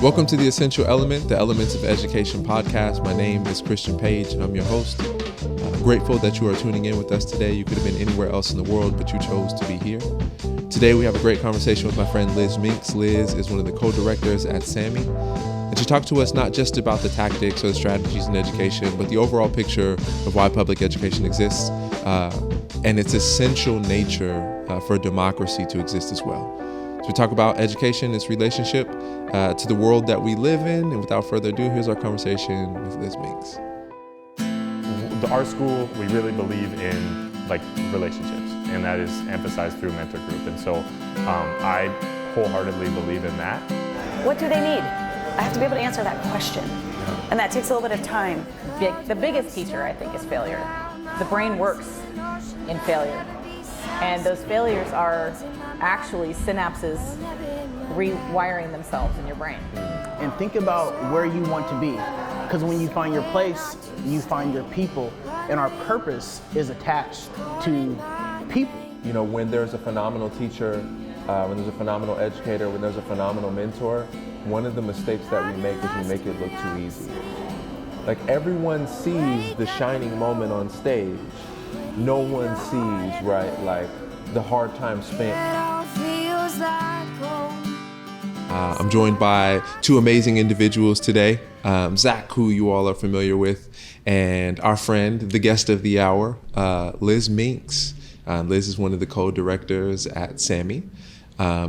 Welcome to The Essential Element, the Elements of Education podcast. My name is Christian Page, and I'm your host. Grateful that you are tuning in with us today. You could have been anywhere else in the world, but you chose to be here. Today, we have a great conversation with my friend Liz Minks. Liz is one of the co-directors at SAMI, and she talked to us not just about the tactics or the strategies in education, but the overall picture of why public education exists and its essential nature for democracy to exist as well. So we talk about education, its relationship to the world that we live in. And without further ado, here's our conversation with Liz Minks. Our school, we really believe in relationships, and that is emphasized through mentor group. And so I wholeheartedly believe in that. What do they need? I have to be able to answer that question. And that takes a little bit of time. The biggest teacher, I think, is failure. The brain works in failure. And those failures are actually synapses rewiring themselves in your brain. And think about where you want to be. Because when you find your place, you find your people. And our purpose is attached to people. You know, when there's a phenomenal teacher, when there's a phenomenal educator, when there's a phenomenal mentor, one of the mistakes that we make is we make it look too easy. Like, everyone sees the shining moment on stage. No one sees, right, like the hard time spent. I'm joined by two amazing individuals today. Zach, who you all are familiar with, and our friend, the guest of the hour, Liz Minks. Liz is one of the co-directors at SAMI,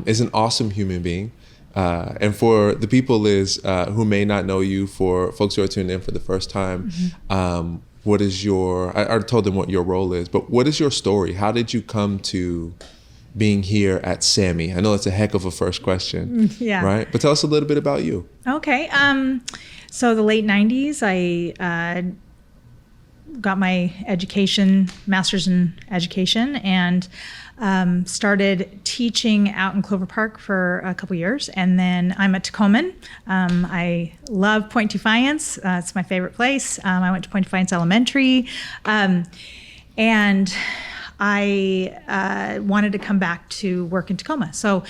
is an awesome human being. And for the people, Liz, who may not know you, for folks who are tuning in for the first time, what is I told them what your role is, but what is your story? How did you come to being here at SAMI? I know it's a heck of a first question, right? But tell us a little bit about you. Okay. So the late 90s, I got my master's in education, and started teaching out in Clover Park for a couple years. And then I'm at Coggins. I love Point Defiance. It's my favorite place. I went to Point Defiance Elementary. And I wanted to come back to work in Tacoma. So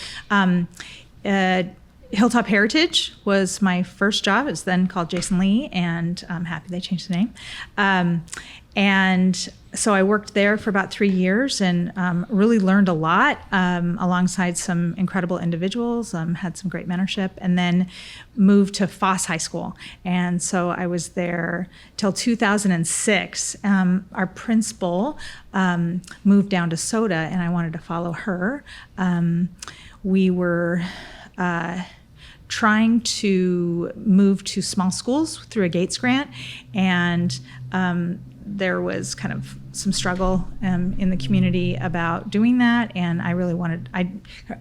Hilltop Heritage was my first job. It was then called Jason Lee, and I'm happy they changed the name. And so I worked there for about 3 years and really learned a lot alongside some incredible individuals, had some great mentorship, and then moved to Foss High School. And so I was there till 2006. Our principal moved down to SOTA, and I wanted to follow her. We were trying to move to small schools through a Gates grant, and there was kind of some struggle in the community about doing that, and I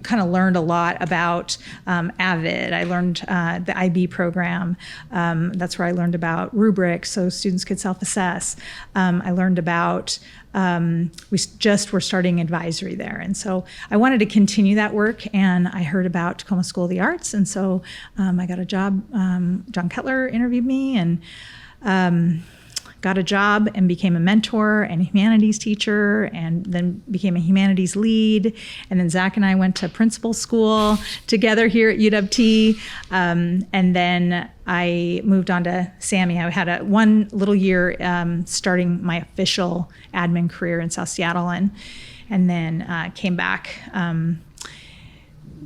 kind of learned a lot about AVID. I learned the IB program. That's where I learned about rubrics so students could self-assess. I learned about, we just were starting advisory there, and so I wanted to continue that work, and I heard about Tacoma School of the Arts, and so I got a job. John Kettler interviewed me, and got a job and became a mentor and a humanities teacher, and then became a humanities lead. And then Zach and I went to principal school together here at UW-T. And then I moved on to SAMI. I had one little year starting my official admin career in South Seattle, and then came back.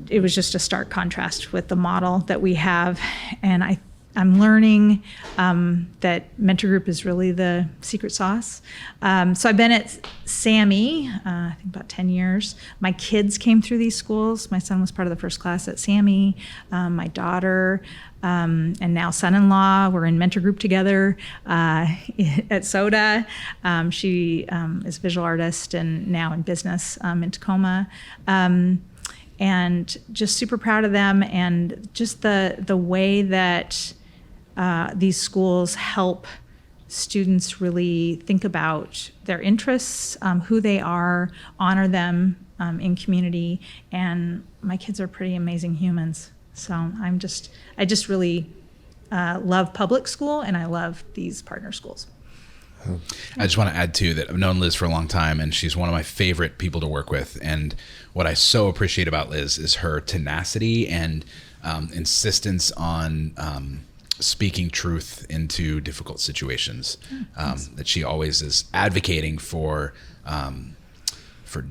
It was just a stark contrast with the model that we have. And I'm learning that mentor group is really the secret sauce. So I've been at SAMI, I think about 10 years. My kids came through these schools. My son was part of the first class at SAMI. My daughter and now son-in-law, we're in mentor group together at SOTA. She is a visual artist and now in business in Tacoma. And just super proud of them, and just the way that these schools help students really think about their interests, who they are, honor them in community. And my kids are pretty amazing humans. So I just really love public school, and I love these partner schools. I just want to add too that I've known Liz for a long time, and she's one of my favorite people to work with. And what I so appreciate about Liz is her tenacity and insistence on speaking truth into difficult situations. That she always is advocating for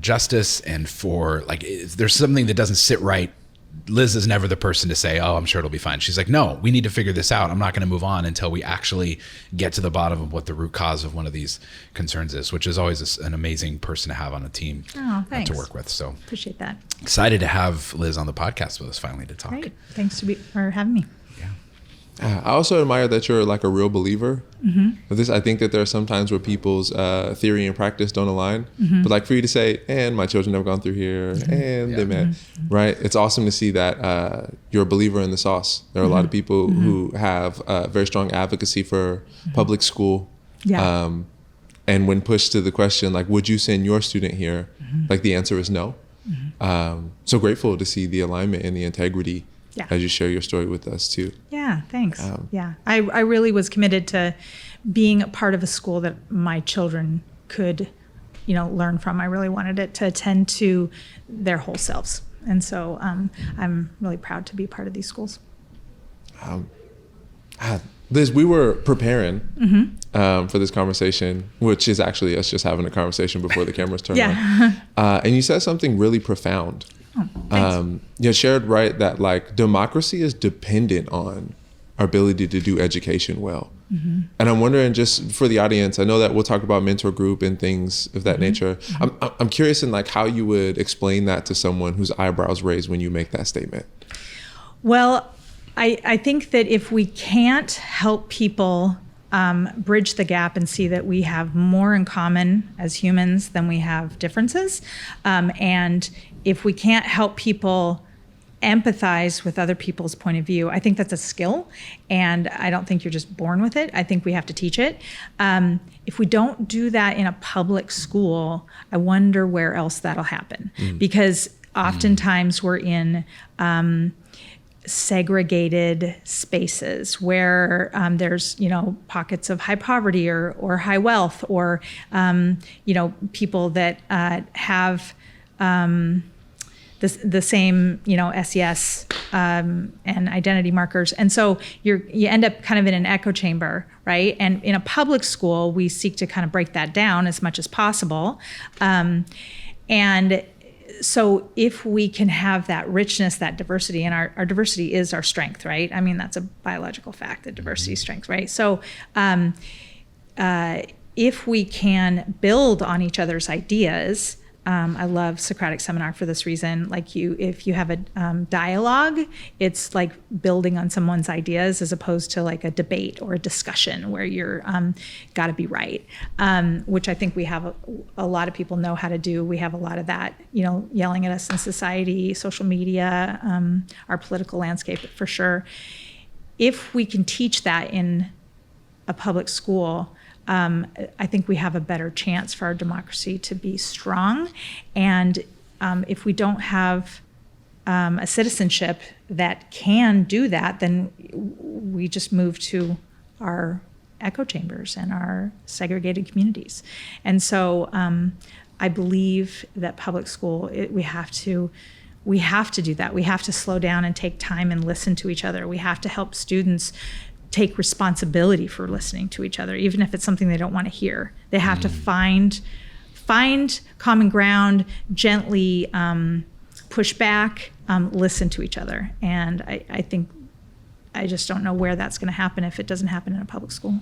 justice and for, like, if there's something that doesn't sit right, Liz is never the person to say, oh, I'm sure it'll be fine. She's like, no, we need to figure this out. I'm not going to move on until we actually get to the bottom of what the root cause of one of these concerns is, which is always an amazing person to have on a team to work with. So appreciate that. Excited to have Liz on the podcast with us finally to talk. Great. Thanks for having me. I also admire that you're like a real believer. I think that there are some times where people's theory and practice don't align. But like for you to say, and my children have gone through here, and they met, right? It's awesome to see that you're a believer in the sauce. There are a lot of people who have very strong advocacy for public school. And when pushed to the question, like, would you send your student here? Like the answer is no. So grateful to see the alignment and the integrity as you share your story with us too. Yeah, thanks. I really was committed to being a part of a school that my children could, learn from. I really wanted it to attend to their whole selves. And so I'm really proud to be part of these schools. Liz, we were preparing for this conversation, which is actually us just having a conversation before the cameras turn on. And you said something really profound. You shared, right, that like democracy is dependent on our ability to do education well. And I'm wondering, just for the audience, I know that we'll talk about mentor group and things of that nature. I'm curious in like how you would explain that to someone whose eyebrows raise when you make that statement. Well, I think that if we can't help people bridge the gap and see that we have more in common as humans than we have differences, and if we can't help people empathize with other people's point of view, I think that's a skill, and I don't think you're just born with it. I think we have to teach it. If we don't do that in a public school, I wonder where else that'll happen, because oftentimes we're in segregated spaces where there's pockets of high poverty or high wealth, or people that have the same SES and identity markers, and so you end up kind of in an echo chamber, right? And in a public school, we seek to kind of break that down as much as possible, and so if we can have that richness, that diversity, and our diversity is our strength, right? I mean, that's a biological fact, that diversity is strength, right? So if we can build on each other's ideas, I love Socratic Seminar for this reason. Like if you have a dialogue, it's like building on someone's ideas as opposed to like a debate or a discussion where you're got to be right, which I think we have a lot of people know how to do. We have a lot of that, yelling at us in society, social media, our political landscape for sure. If we can teach that in a public school, I think we have a better chance for our democracy to be strong. And if we don't have a citizenship that can do that, then we just move to our echo chambers and our segregated communities. And so I believe that public school, we have to do that. We have to slow down and take time and listen to each other. We have to help students take responsibility for listening to each other, even if it's something they don't want to hear. They have to find common ground, gently push back, listen to each other. And I think I just don't know where that's going to happen if it doesn't happen in a public school.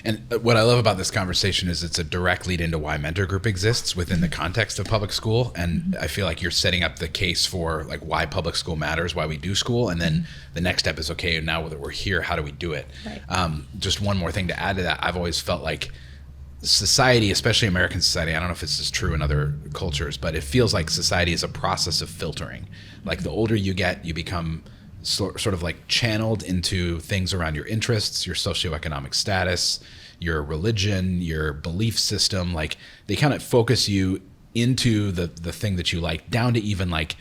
And what I love about this conversation is it's a direct lead into why Mentor Group exists within the context of public school. And I feel like you're setting up the case for like why public school matters, why we do school. And then the next step is, okay, now that we're here, how do we do it? Right. Just one more thing to add to that. I've always felt like society, especially American society, I don't know if this is true in other cultures, but it feels like society is a process of filtering. Like the older you get, you become sort of like channeled into things around your interests, your socioeconomic status, your religion, your belief system. Like they kind of focus you into the thing that you like, down to even like,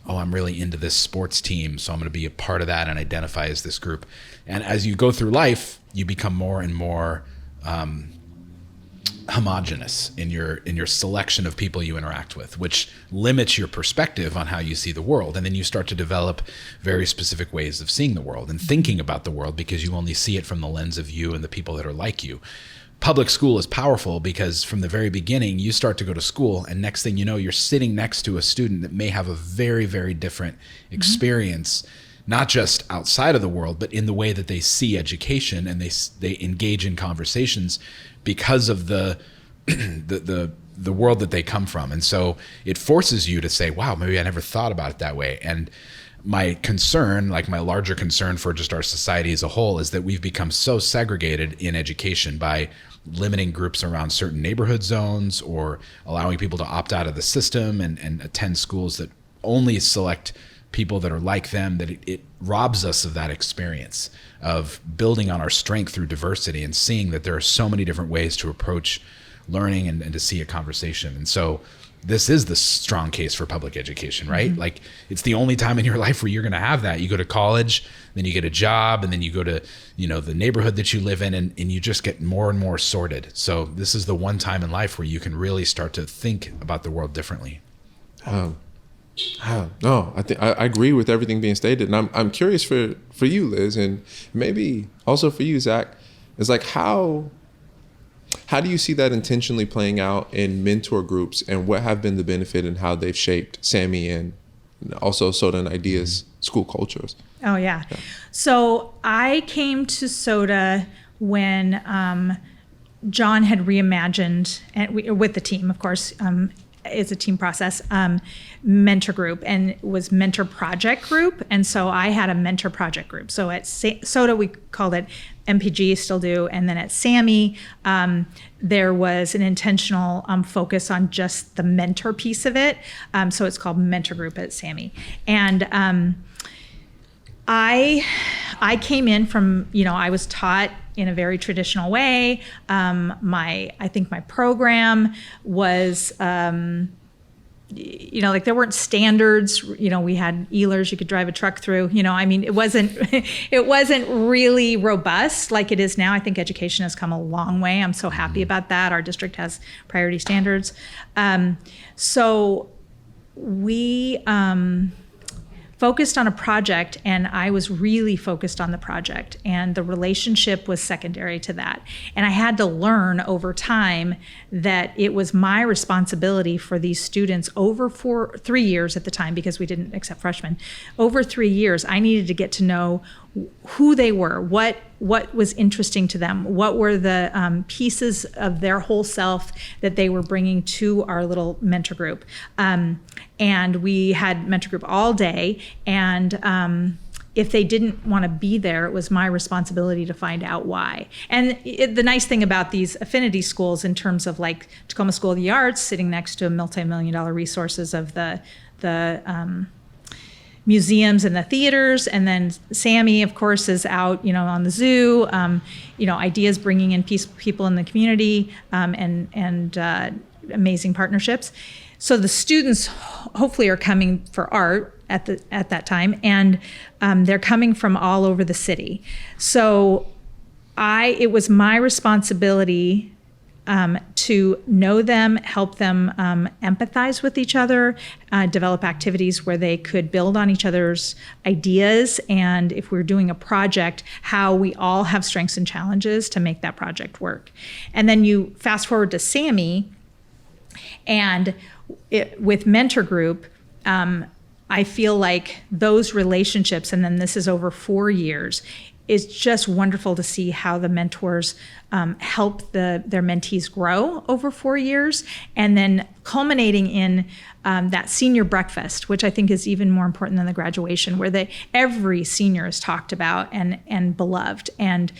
oh, I'm really into this sports team, so I'm going to be a part of that and identify as this group. And as you go through life, you become more and more homogenous in your selection of people you interact with, which limits your perspective on how you see the world. And then you start to develop very specific ways of seeing the world and thinking about the world because you only see it from the lens of you and the people that are like you. Public school is powerful because from the very beginning, you start to go to school and next thing you know, you're sitting next to a student that may have a very, very different experience, not just outside of the world, but in the way that they see education, and they engage in conversations because of the world that they come from. And so it forces you to say, wow, maybe I never thought about it that way. And my concern, like my larger concern for just our society as a whole, is that we've become so segregated in education by limiting groups around certain neighborhood zones or allowing people to opt out of the system and attend schools that only select people that are like them, that it robs us of that experience of building on our strength through diversity and seeing that there are so many different ways to approach learning and to see a conversation. And so this is the strong case for public education, right? Mm-hmm. Like it's the only time in your life where you're going to have that. You go to college, then you get a job, and then you go to, the neighborhood that you live in, and you just get more and more sorted. So this is the one time in life where you can really start to think about the world differently. No, I think I agree with everything being stated, and I'm curious for you, Liz, and maybe also for you, Zach. Is like how do you see that intentionally playing out in mentor groups, and what have been the benefit and how they've shaped SAMI and also SOTA and IDEA's school cultures? Oh yeah. So I came to SOTA when John had reimagined, and with the team, of course. It's a team process, mentor group, and it was mentor project group. And so I had a mentor project group. So at SOTA, we called it MPG, still do. And then at SAMI, there was an intentional focus on just the mentor piece of it. So it's called mentor group at SAMI. And I came in from, I was taught in a very traditional way. I think my program was, like there weren't standards. We had ELers you could drive a truck through. It wasn't really robust like it is now. I think education has come a long way. I'm so happy about that. Our district has priority standards. So we focused on a project, and I was really focused on the project, and the relationship was secondary to that. And I had to learn over time that it was my responsibility for these students over 3 years at the time, because we didn't accept freshmen. Over 3 years, I needed to get to know who they were, what was interesting to them, what were the pieces of their whole self that they were bringing to our little mentor group. And we had mentor group all day, and if they didn't want to be there, it was my responsibility to find out why. And the nice thing about these affinity schools, in terms of like Tacoma School of the Arts, sitting next to multi-million-dollar resources of the museums and the theaters, and then SAMI, of course, is out, on the zoo. Ideas bringing in people in the community, and amazing partnerships. So the students hopefully are coming for art at that time, and they're coming from all over the city. So it was my responsibility to know them, help them empathize with each other, develop activities where they could build on each other's ideas, and if we're doing a project, how we all have strengths and challenges to make that project work. And then you fast forward to SAMI, and with mentor group, I feel like those relationships, and then this is over 4 years, is just wonderful to see how the mentors help their mentees grow over 4 years, and then culminating in that senior breakfast, which I think is even more important than the graduation, where every senior is talked about and beloved, and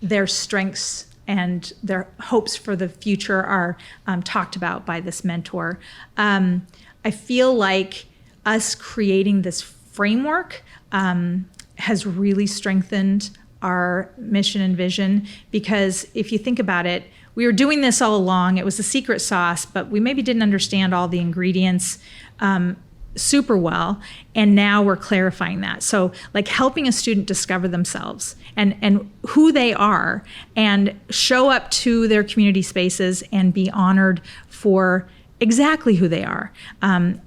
their strengths and their hopes for the future are talked about by this mentor. I feel like us creating this framework has really strengthened our mission and vision, because if you think about it, we were doing this all along. It was the secret sauce, but we maybe didn't understand all the ingredients. super well, and now we're clarifying that. So like helping a student discover themselves and who they are, and show up to their community spaces and be honored for exactly who they are,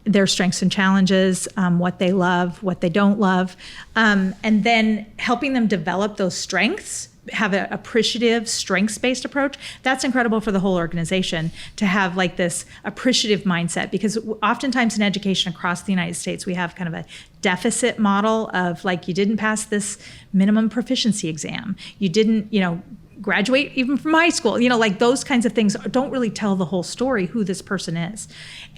their strengths and challenges, what they love, what they don't love, and then helping them develop those strengths, have an appreciative, strengths-based approach. That's incredible for the whole organization to have like this appreciative mindset, because oftentimes in education across the United States, we have kind of a deficit model of like, you didn't pass this minimum proficiency exam, you didn't, graduate even from high school, like those kinds of things don't really tell the whole story, who this person is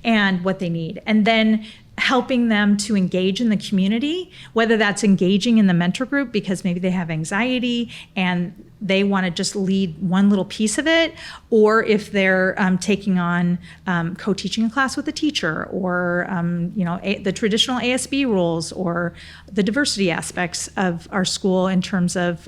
and what they need. And then helping them to engage in the community, whether that's engaging in the mentor group because maybe they have anxiety and they want to just lead one little piece of it, or if they're taking on co-teaching a class with a teacher, or the traditional ASB roles, or the diversity aspects of our school in terms of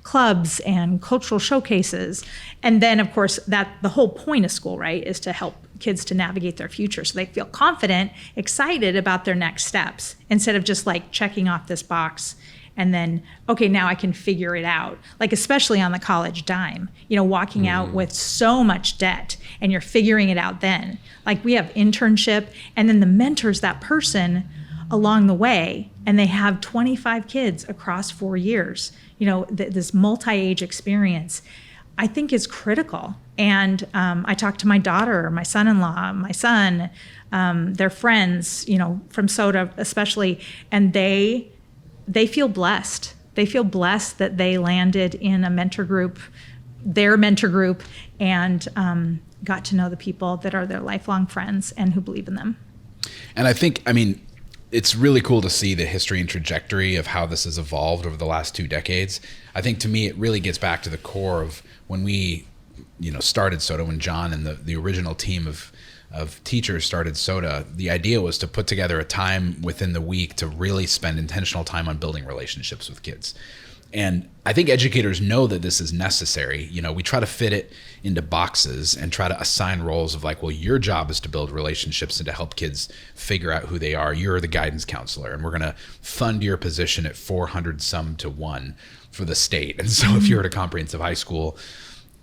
clubs and cultural showcases. And then of course that the whole point of school, right, is to help kids to navigate their future so they feel confident, excited about their next steps, instead of just like checking off this box and then, okay, now I can figure it out. Like especially on the college dime, walking out with so much debt and you're figuring it out then. Like we have internship, and then the mentor's that person along the way, and they have 25 kids across 4 years. This multi-age experience, I think, is critical. And I talked to my daughter, my son-in-law, my son, their friends, from SOTA especially, and they feel blessed. They feel blessed that they landed in a mentor group, their mentor group, and got to know the people that are their lifelong friends and who believe in them. And I think, it's really cool to see the history and trajectory of how this has evolved over the last 2 decades. I think to me, it really gets back to the core of when we, started SOTA, when John and the original team of teachers started SOTA. The idea was to put together a time within the week to really spend intentional time on building relationships with kids. And I think educators know that this is necessary. We try to fit it into boxes and try to assign roles of like, well, your job is to build relationships and to help kids figure out who they are. You're the guidance counselor, and we're going to fund your position at 400 some to 1 for the state. And so if you're at a comprehensive high school,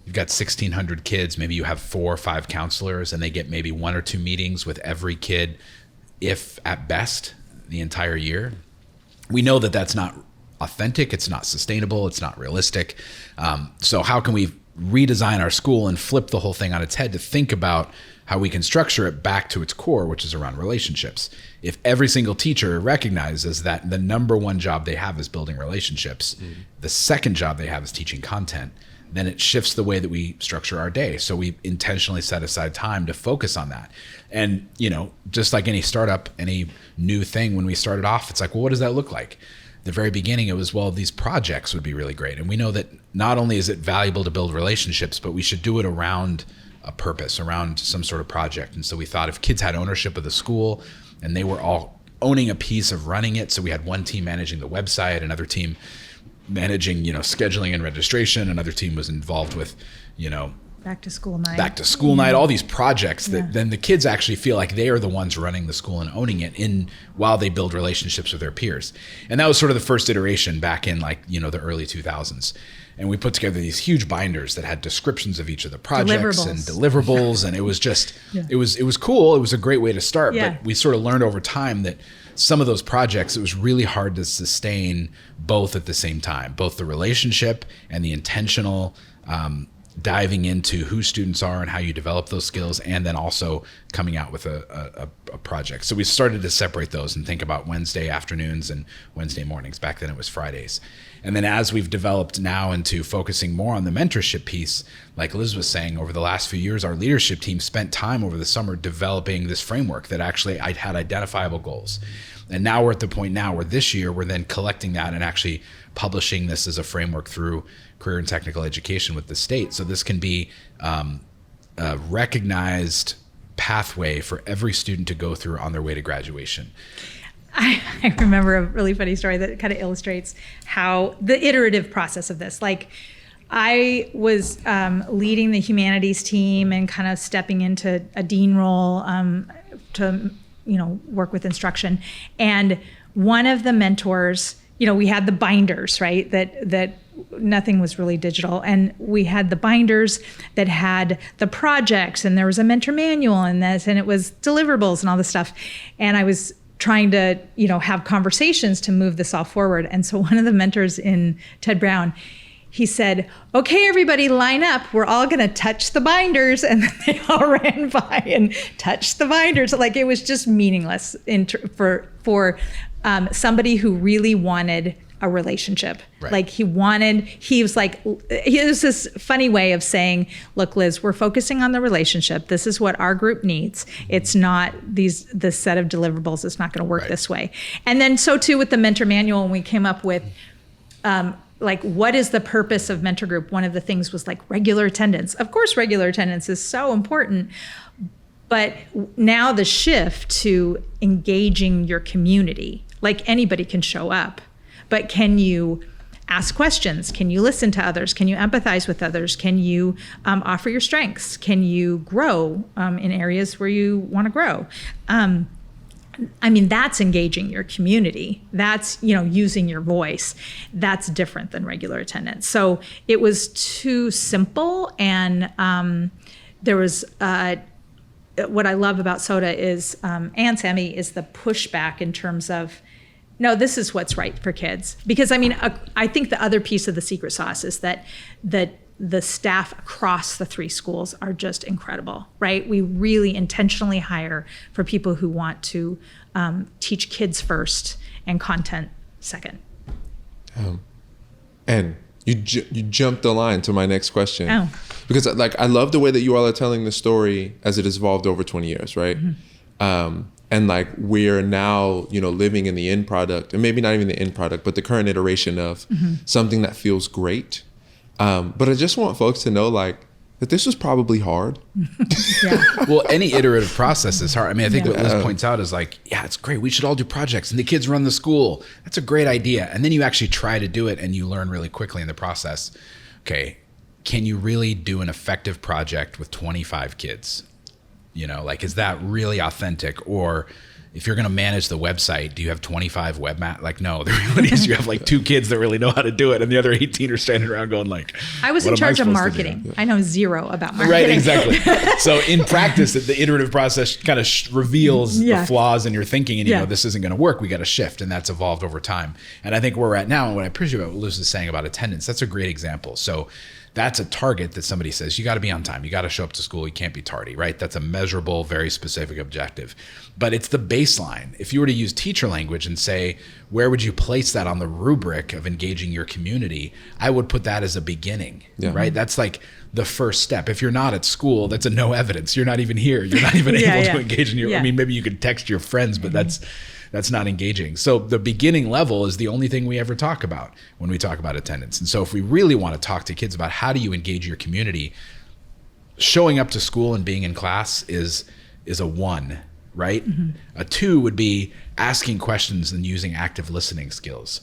you've got 1,600 kids, maybe you have 4 or 5 counselors, and they get maybe 1 or 2 meetings with every kid, if at best, the entire year. We know that that's not authentic, it's not sustainable, it's not realistic. So how can we redesign our school and flip the whole thing on its head to think about how we can structure it back to its core, which is around relationships? If every single teacher recognizes that the number one job they have is building relationships, the second job they have is teaching content, then it shifts the way that we structure our day. So we intentionally set aside time to focus on that. And, just like any startup, any new thing, when we started off, it's like, well, what does that look like? The very beginning, it was, well, these projects would be really great. And we know that not only is it valuable to build relationships, but we should do it around a purpose, around some sort of project. And so we thought if kids had ownership of the school and they were all owning a piece of running it, so we had one team managing the website, another team managing, scheduling and registration, another team was involved with, back to school night, all these projects that then the kids actually feel like they are the ones running the school and owning it while they build relationships with their peers. And that was sort of the first iteration back in the early 2000s. And we put together these huge binders that had descriptions of each of the projects and deliverables. And it was just, it was cool. It was a great way to start, but we sort of learned over time that some of those projects, it was really hard to sustain both at the same time, both the relationship and the intentional diving into who students are and how you develop those skills, and then also coming out with a project. So we started to separate those and think about Wednesday afternoons and Wednesday mornings. Back then it was Fridays. And then as we've developed now into focusing more on the mentorship piece, like Liz was saying, over the last few years, our leadership team spent time over the summer developing this framework that actually had identifiable goals. And now we're at the point now where this year we're then collecting that and actually publishing this as a framework through career and technical education with the state. So this can be a recognized pathway for every student to go through on their way to graduation. I remember a really funny story that kind of illustrates how the iterative process of this. Like, I was leading the humanities team and kind of stepping into a dean role to work with instruction. And one of the mentors, we had the binders, right? That nothing was really digital. And we had the binders that had the projects, and there was a mentor manual in this, and it was deliverables and all this stuff. And I was trying to, have conversations to move this all forward. And so one of the mentors in Ted Brown, he said, okay, everybody line up. We're all going to touch the binders. And then they all ran by and touched the binders. Like, it was just meaningless for somebody who really wanted a relationship. Right. Like, he was this funny way of saying, look, Liz, we're focusing on the relationship. This is what our group needs. It's not this set of deliverables. It's not going to work this way. And then so too with the mentor manual, when we came up with, what is the purpose of mentor group? One of the things was regular attendance. Of course, regular attendance is so important, but now the shift to engaging your community, anybody can show up, but can you ask questions? Can you listen to others? Can you empathize with others? Can you offer your strengths? Can you grow in areas where you want to grow? That's engaging your community. That's, using your voice. That's different than regular attendance. So it was too simple. And there was, what I love about SOTA is, and SAMI, is the pushback in terms of, no, this is what's right for kids. Because I think the other piece of the secret sauce is that the staff across the 3 schools are just incredible, right? We really intentionally hire for people who want to teach kids first and content second. And you jumped the line to my next question. Oh. Because I love the way that you all are telling the story as it has evolved over 20 years, right? Mm-hmm. And we're now, living in the end product, and maybe not even the end product, but the current iteration of something that feels great. But I just want folks to know, that this was probably hard. Yeah. Well, any iterative process is hard. I think what Liz points out is it's great. We should all do projects and the kids run the school. That's a great idea. And then you actually try to do it and you learn really quickly in the process. Okay, can you really do an effective project with 25 kids? Is that really authentic? Or if you're going to manage the website, do you have 25 no, the reality is you have 2 kids that really know how to do it, and the other 18 are standing around going I was in charge of marketing. I know zero about marketing. Right, exactly. So in practice, the iterative process kind of reveals the flaws in your thinking, and this isn't going to work. We got to shift, and that's evolved over time. And I think where we're at now, and what I appreciate what Liz is saying about attendance, that's a great example. So that's a target that somebody says, you got to be on time. You got to show up to school. You can't be tardy, right? That's a measurable, very specific objective. But it's the baseline. If you were to use teacher language and say, where would you place that on the rubric of engaging your community? I would put that as a beginning, right? That's the first step. If you're not at school, that's a no evidence. You're not even here. You're not even able to engage in your, maybe you could text your friends, but that's not engaging. So the beginning level is the only thing we ever talk about when we talk about attendance. And so if we really want to talk to kids about how do you engage your community, showing up to school and being in class is a 1, right? Mm-hmm. A 2 would be asking questions and using active listening skills.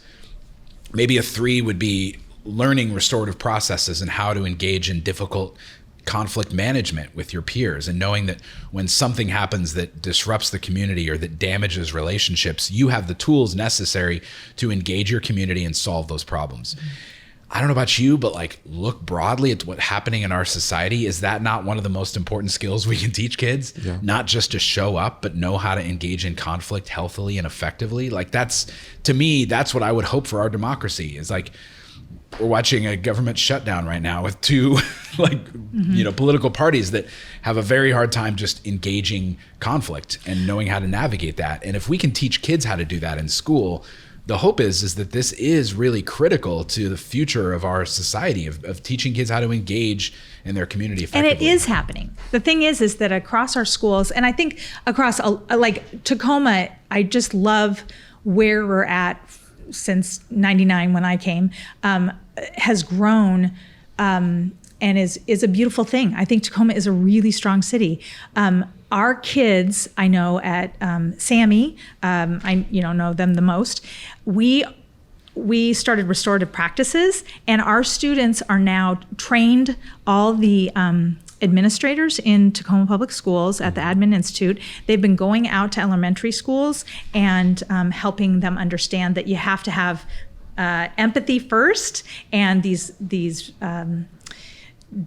Maybe a 3 would be learning restorative processes and how to engage in difficult conflict management with your peers, and knowing that when something happens that disrupts the community or that damages relationships, you have the tools necessary to engage your community and solve those problems. Mm-hmm. I don't know about you, but look broadly at what's happening in our society. Is that not one of the most important skills we can teach kids? Yeah. Not just to show up, but know how to engage in conflict healthily and effectively. That's, to me, that's what I would hope for our democracy is we're watching a government shutdown right now with 2 political parties that have a very hard time just engaging conflict and knowing how to navigate that. And if we can teach kids how to do that in school, the hope is that this is really critical to the future of our society, of teaching kids how to engage in their community effectively. And it is happening. The thing is that across our schools, and I think across Tacoma, I just love where we're at since 99 when I came, has grown and is a beautiful thing. I think Tacoma is a really strong city. Our kids, I know at SAMI, I know them the most. We started restorative practices, and our students are now trained. All the administrators in Tacoma Public Schools at the Admin Institute. They've been going out to elementary schools and helping them understand that you have to have empathy first, and these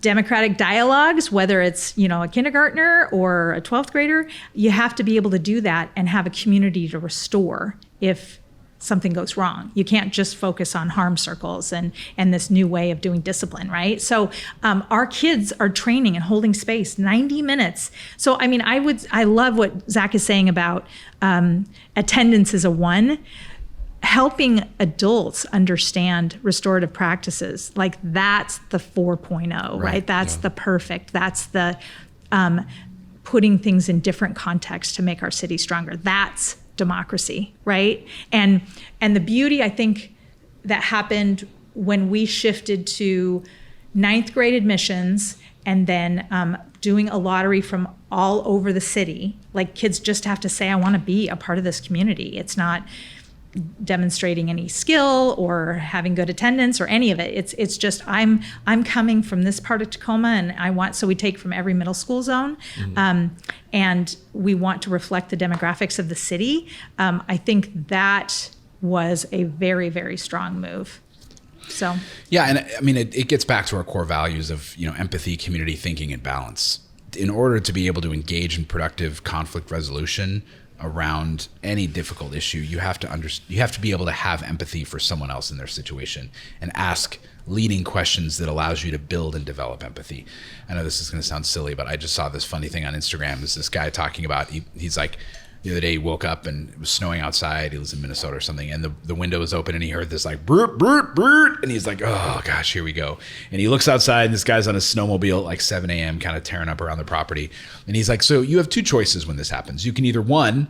democratic dialogues, whether it's a kindergartner or a 12th grader, you have to be able to do that and have a community to restore if something goes wrong. You can't just focus on harm circles and this new way of doing discipline, right? So our kids are training and holding space 90 minutes. So I love what Zach is saying about attendance is a 1. Helping adults understand restorative practices, like that's the 4.0, right? That's the perfect. That's the putting things in different contexts to make our city stronger. That's democracy, right? And the beauty, I think, that happened when we shifted to 9th grade admissions and then doing a lottery from all over the city. Like, kids just have to say, I want to be a part of this community. It's not demonstrating any skill or having good attendance or any of it. It's just I'm coming from this part of Tacoma, and so we take from every middle school zone, and we want to reflect the demographics of the city. I think that was a very, very strong move. So yeah, and I mean it gets back to our core values of empathy, community thinking, and balance. In order to be able to engage in productive conflict resolution around any difficult issue, you have to be able to have empathy for someone else in their situation and ask leading questions that allows you to build and develop empathy. I know this is going to sound silly, but I just saw this funny thing on Instagram. There's this guy talking about, he's like, the other day he woke up and it was snowing outside. He lives in Minnesota or something, and the window was open and he heard this like brrt, brrt, brrt, and he's like, oh gosh, here we go. And he looks outside and this guy's on a snowmobile at like 7 a.m. kind of tearing up around the property. And he's like, so you have 2 choices when this happens. You can either, 1,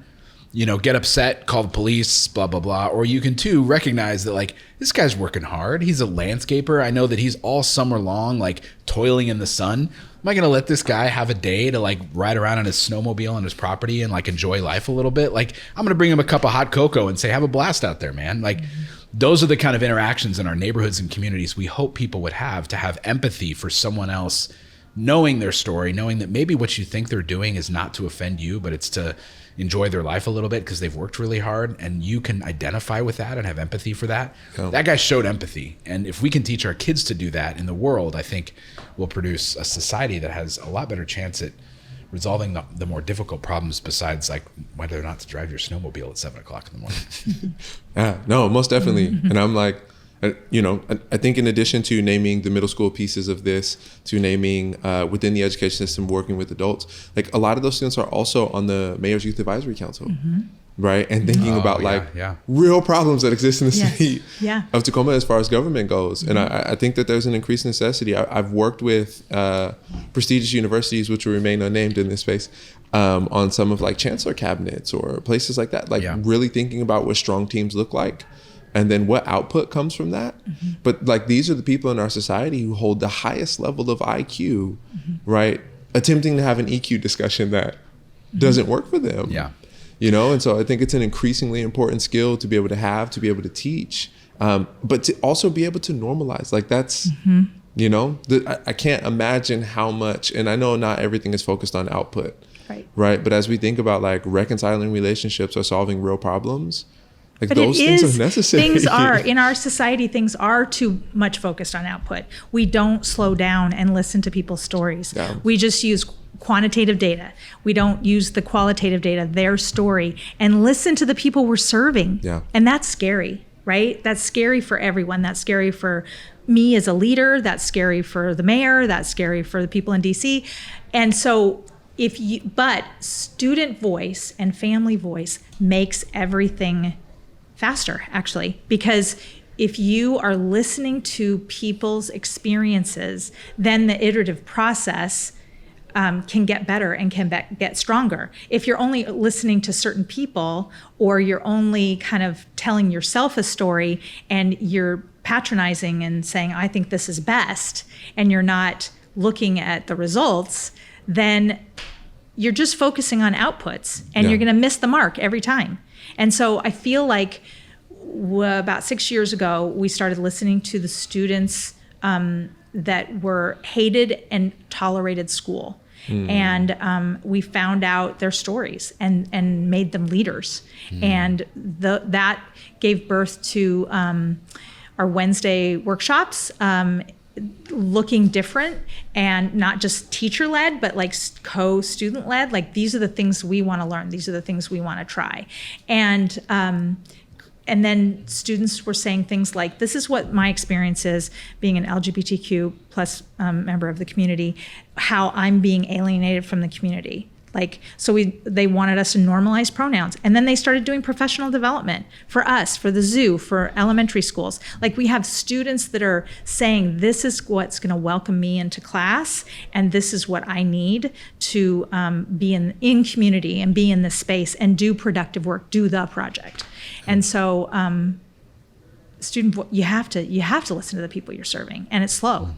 get upset, call the police, blah, blah, blah. Or you can 2, recognize that like, this guy's working hard. He's a landscaper. I know that he's all summer long, like toiling in the sun. Am I going to let this guy have a day to like ride around on his snowmobile on his property and like enjoy life a little bit? Like, I'm going to bring him a cup of hot cocoa and say, have a blast out there, man. Like, those are the kind of interactions in our neighborhoods and communities we hope people would have, to have empathy for someone else, knowing their story, knowing that maybe what you think they're doing is not to offend you, but it's to enjoy their life a little bit because they've worked really hard, and you can identify with that and have empathy for that. Oh. That guy showed empathy. And if we can teach our kids to do that in the world, I think we'll produce a society that has a lot better chance at resolving the more difficult problems, besides like whether or not to drive your snowmobile at 7 o'clock in the morning. Yeah, no, most definitely. And I'm like, I think in addition to naming the middle school pieces of this, to naming within the education system working with adults, like a lot of those students are also on the Mayor's Youth Advisory Council, right? And thinking about real problems that exist in the city of Tacoma as far as government goes. And I think that there's an increased necessity. I've worked with prestigious universities, which will remain unnamed in this space, on some of like chancellor cabinets or places like that, like really thinking about what strong teams look like. And then what output comes from that. But like, these are the people in our society who hold the highest level of IQ, right? Attempting to have an EQ discussion that doesn't work for them. Yeah. And so I think it's an increasingly important skill to be able to have, to be able to teach, but to also be able to normalize. Like that's, I can't imagine how much, and I know not everything is focused on output, right? But as we think about like reconciling relationships or solving real problems, like, but those things are necessary. Things are, in our society, things are too much focused on output. We don't slow down and listen to people's stories. Yeah. We just use quantitative data. We don't use the qualitative data, their story, and listen to the people we're serving. Yeah. And that's scary, right? That's scary for everyone. That's scary for me as a leader. That's scary for the mayor. That's scary for the people in DC. And so but student voice and family voice makes everything faster, actually, because if you are listening to people's experiences, then the iterative process can get better and can get stronger. If you're only listening to certain people, or you're only kind of telling yourself a story and you're patronizing and saying, I think this is best, and you're not looking at the results, then you're just focusing on outputs, and you're going to miss the mark every time. And so I feel like about 6 years ago, we started listening to the students' that were hated and tolerated school. And we found out their stories and made them leaders. And that gave birth to our Wednesday workshops, looking different and not just teacher-led, but like co-student-led. Like, these are the things we want to learn. These are the things we want to try. And then students were saying things like, this is what my experience is being an LGBTQ plus member of the community, how I'm being alienated from the community. Like, so they wanted us to normalize pronouns. And then they started doing professional development for us, for the zoo, for elementary schools. Like, we have students that are saying, this is what's going to welcome me into class, and this is what I need to be in community and be in this space and do productive work, do the project. And so you have to listen to the people you're serving, and it's slow.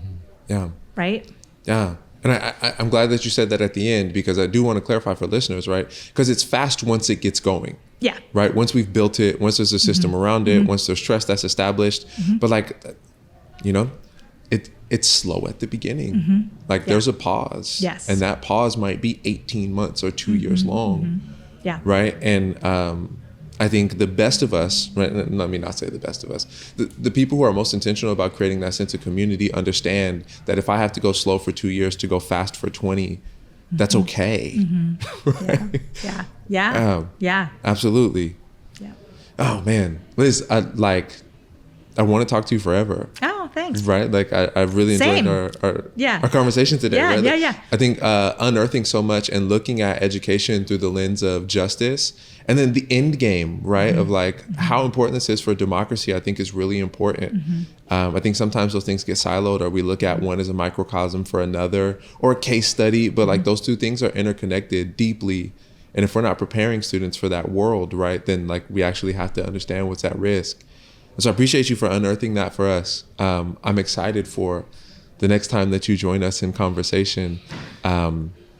Yeah. Right? Yeah. And I'm glad that you said that at the end, because I do want to clarify for listeners, right? Because it's fast once it gets going. Yeah. Right? Once we've built it, once there's a system around it, once there's trust that's established. But like, you know, it's slow at the beginning. Like, there's a pause. Yes. And that pause might be 18 months or 2 years long. Yeah. Right? And I think the best of us, right? Let me not say the best of us. The people who are most intentional about creating that sense of community understand that if I have to go slow for 2 years to go fast for 20, that's okay. Right? Yeah. Absolutely. Yeah. Oh man, Liz, I want to talk to you forever. Oh, thanks. Right? Like, I really enjoyed our conversation today. Yeah, right? yeah. I think unearthing so much and looking at education through the lens of justice, and then the end game, right? Of like how important this is for democracy, I think is really important. I think sometimes those things get siloed, or we look at one as a microcosm for another, or a case study, but like those two things are interconnected deeply. And if we're not preparing students for that world, right, then like we actually have to understand what's at risk. So I appreciate you for unearthing that for us. I'm excited for the next time that you join us in conversation,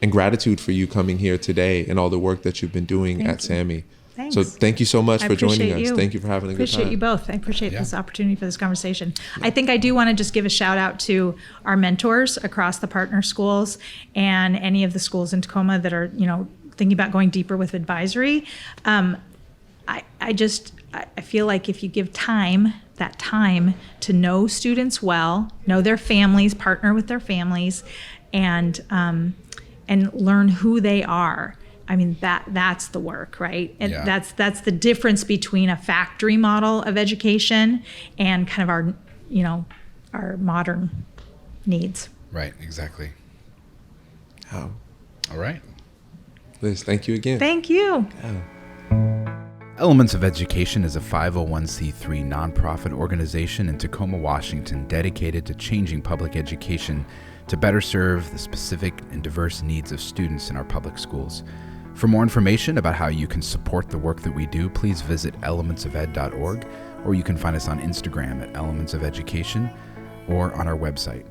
and gratitude for you coming here today and all the work that you've been doing at SAMI. Thanks. So thank you so much for joining us. You. Thank you for having a good time. Appreciate you both. I appreciate this opportunity for this conversation. I think I do want to just give a shout out to our mentors across the partner schools and any of the schools in Tacoma that are, thinking about going deeper with advisory. I feel like if you give that time to know students well, know their families, partner with their families, and learn who they are. I mean, that's the work, right? And that's the difference between a factory model of education and kind of our modern needs. Right, exactly. Oh. All right. Liz, thank you again. Thank you. Elements of Education is a 501c3 nonprofit organization in Tacoma, Washington, dedicated to changing public education to better serve the specific and diverse needs of students in our public schools. For more information about how you can support the work that we do, please visit elementsofed.org, or you can find us on Instagram at Elements of Education or on our website.